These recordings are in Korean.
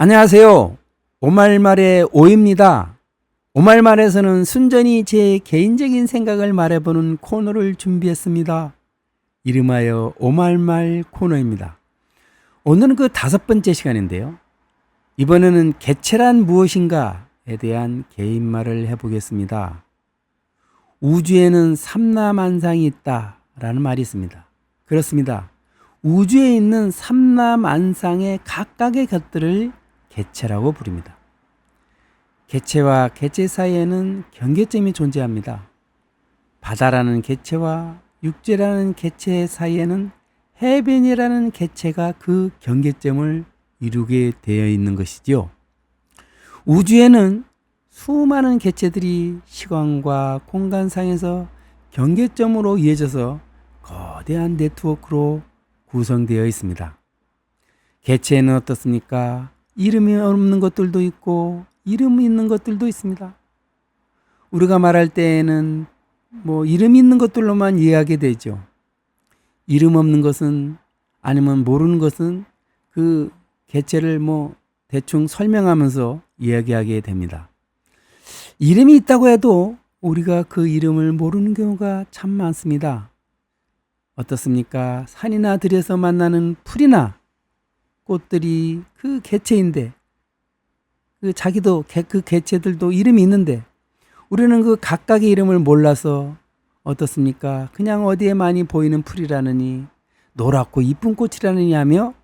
안녕하세요. 오말말의 오입니다. 오말말에서는 순전히 제 개인적인 생각을 말해보는 코너를 준비했습니다. 이름하여 오말말 코너입니다. 오늘은 그 5번째 시간인데요. 이번에는 개체란 무엇인가에 대한 개인말을 해보겠습니다. 우주에는 삼라만상이 있다라는 말이 있습니다. 그렇습니다. 우주에 있는 삼라만상의 각각의 것들을 개체라고 부릅니다. 개체와 개체 사이에는 경계점이 존재합니다. 바다라는 개체와 육지라는 개체 사이에는 해변이라는 개체가 그 경계점을 이루게 되어 있는 것이지요. 우주에는 수많은 개체들이 시간과 공간상에서 경계점으로 이어져서 거대한 네트워크로 구성되어 있습니다. 개체는 어떻습니까? 이름이 없는 것들도 있고 이름이 있는 것들도 있습니다. 우리가 말할 때에는 이름이 있는 것들로만 이해하게 되죠. 이름 없는 것은 아니면 모르는 것은 그 개체를 대충 설명하면서 이야기하게 됩니다. 이름이 있다고 해도 우리가 그 이름을 모르는 경우가 참 많습니다. 어떻습니까? 산이나 들에서 만나는 풀이나 꽃들이 그 개체인데 자기도 그 개체들도 이름이 있는데 우리는 그 각각의 이름을 몰라서 어떻습니까? 그냥 어디에 많이 보이는 풀이라느니 노랗고 이쁜 꽃이라느니 하며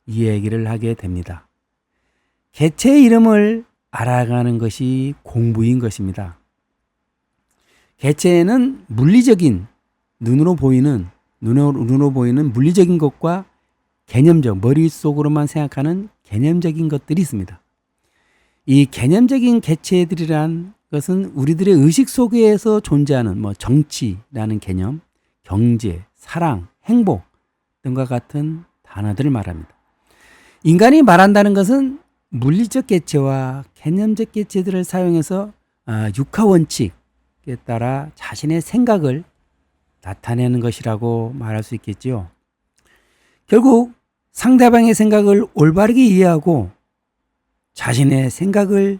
이 얘기를 하게 됩니다. 개체의 이름을 알아가는 것이 공부인 것입니다. 개체에는 물리적인 눈으로 보이는 물리적인 것과 개념적, 머릿속으로만 생각하는 개념적인 것들이 있습니다. 이 개념적인 개체들이란 것은 우리들의 의식 속에서 존재하는 정치라는 개념, 경제, 사랑, 행복 등과 같은 단어들을 말합니다. 인간이 말한다는 것은 물리적 개체와 개념적 개체들을 사용해서 육하 원칙에 따라 자신의 생각을 나타내는 것이라고 말할 수 있겠죠. 결국 상대방의 생각을 올바르게 이해하고 자신의 생각을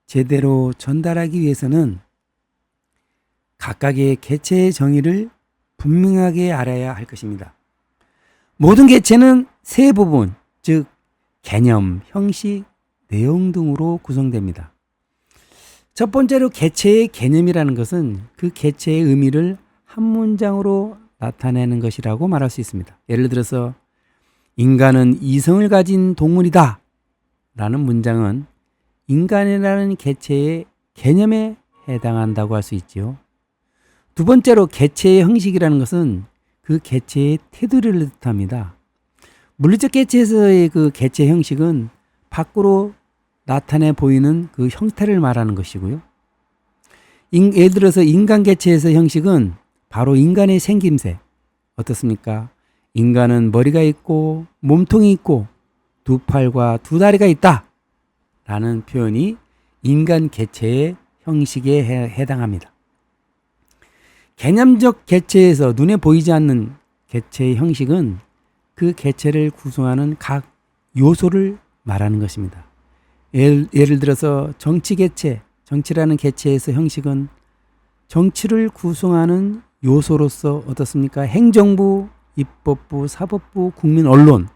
제대로 전달하기 위해서는 각각의 개체의 정의를 분명하게 알아야 할 것입니다. 모든 개체는 세 부분, 즉 개념, 형식, 내용 등으로 구성됩니다. 첫 번째로 개체의 개념이라는 것은 그 개체의 의미를 한 문장으로 나타내는 것이라고 말할 수 있습니다. 예를 들어서 인간은 이성을 가진 동물이다 라는 문장은 인간이라는 개체의 개념에 해당한다고 할 수 있지요. 두 번째로 개체의 형식이라는 것은 그 개체의 테두리를 뜻합니다. 물리적 개체에서의 그 개체 형식은 밖으로 나타내 보이는 그 형태를 말하는 것이고요. 예를 들어서 인간 개체에서 형식은 바로 인간의 생김새. 어떻습니까? 인간은 머리가 있고 몸통이 있고 두 팔과 두 다리가 있다 라는 표현이 인간 개체의 형식에 해당합니다. 개념적 개체에서 눈에 보이지 않는 개체의 형식은 그 개체를 구성하는 각 요소를 말하는 것입니다. 예를 들어서 정치 개체, 정치라는 개체에서 형식은 정치를 구성하는 요소로서 어떻습니까? 행정부, 입법부, 사법부, 국민, 언론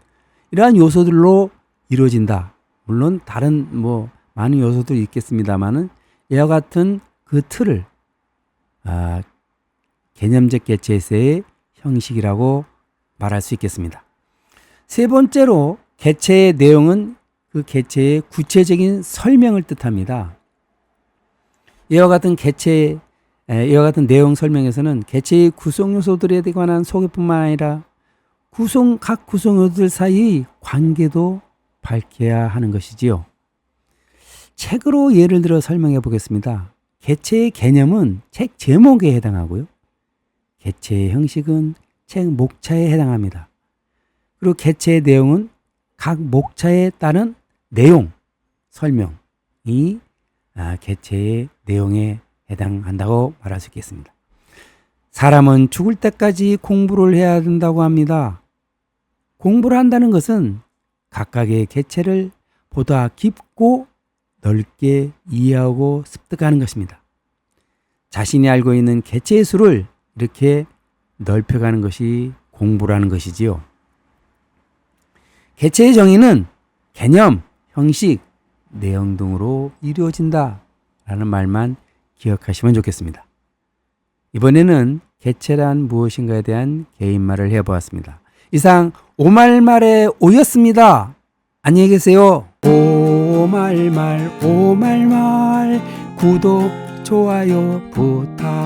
이러한 요소들로 이루어진다. 물론 다른 많은 요소도 있겠습니다만은 이와 같은 그 틀을 개념적 개체에서의 형식이라고 말할 수 있겠습니다. 세 번째로 개체의 내용은 그 개체의 구체적인 설명을 뜻합니다. 이와 같은 내용 설명에서는 개체의 구성 요소들에 관한 소개뿐만 아니라 각 구성 요소들 사이의 관계도 밝혀야 하는 것이지요. 책으로 예를 들어 설명해 보겠습니다. 개체의 개념은 책 제목에 해당하고요. 개체의 형식은 책 목차에 해당합니다. 그리고 개체의 내용은 각 목차에 따른 내용, 설명이 개체의 내용에 해당한다고 말할 수 있겠습니다. 사람은 죽을 때까지 공부를 해야 된다고 합니다. 공부를 한다는 것은 각각의 개체를 보다 깊고 넓게 이해하고 습득하는 것입니다. 자신이 알고 있는 개체의 수를 이렇게 넓혀가는 것이 공부라는 것이지요. 개체의 정의는 개념, 형식, 내용 등으로 이루어진다 라는 말만 기억하시면 좋겠습니다. 이번에는 개체란 무엇인가에 대한 개인말을 해보았습니다. 이상 오말말의 오였습니다. 안녕히 계세요. 오말말 구독 좋아요 부탁해요.